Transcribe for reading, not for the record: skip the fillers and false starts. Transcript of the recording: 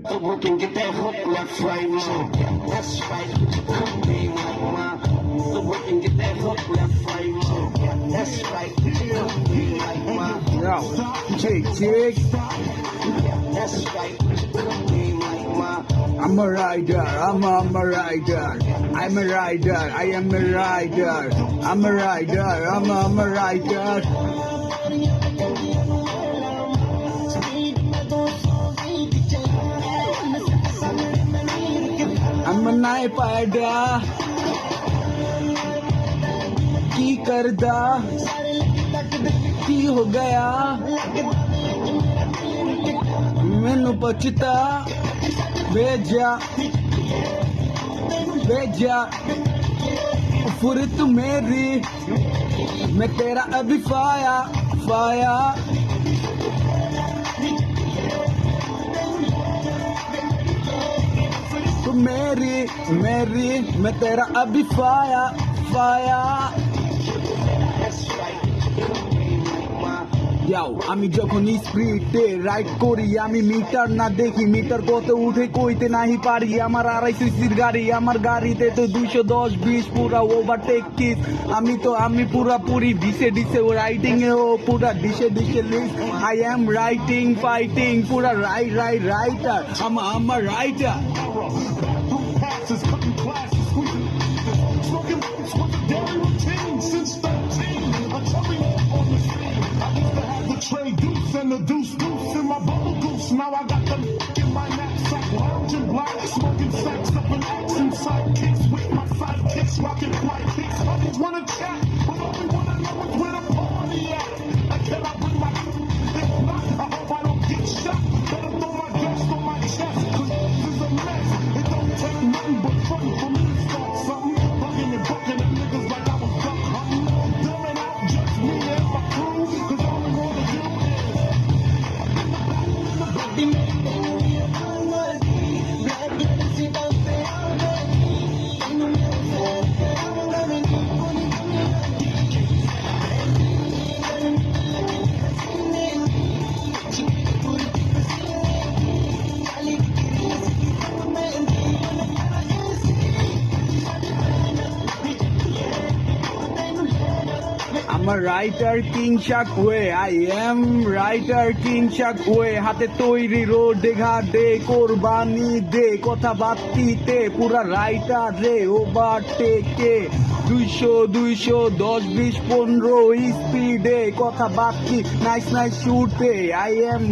So we can get that hook left, right, ma. That's right. Come be like ma. So we can get that hook left, right, ma. That's right. Come be like ma. Yo, check. That's right. Come be like ma. I'm a rider, I'm a rider. I'm a rider, I am a rider. I'm a rider, I'm a rider. I'm a night rider. की करदा की हो गया मैनू पछता भेजा फुरत मेरी मैं तेरा अभी फाया तू मेरी मैं तेरा अभी फाया যাও আমি যখন স্পিডে রাইড করি আমি মিটার না দেখি মিটার কত উঠে কইতে নাহি পারি আমার 250 গাড়ি আমার গাড়িতে তো 210 20 পুরা ওভারটেক কিস আমি পুরাপুরি ডিসে রাইডিং এ ও পুরা ডিসে list I am writing fighting পুরা রাইটার আমার writer Trade deuce and the deuce in my bubble goose. Now I got them in my knapsack, lounging black, smoking sacks up in action sidekicks with my sidekicks, rocking flight kicks. Others wanna chat, but only wanna know is where the party at. Like, can I bring my if not, I hope I don't get shot. Better throw my gas on my chest, cause this is a mess. It don't take nothing but fun for me to start something. Bugging and bucking at niggas like I was duck hunting. Dumbing out just me and my crew, cause all we wanna do I'm a writer King Shockway I am writer King Shockway হাতে তৈরি রোডে ঘাটে কোরবানি দে কথা বাতিতে পুরা writer রে ওভারটেকে 200 10 20 15 স্পিডে কথা বাকি নাইস শুটে I am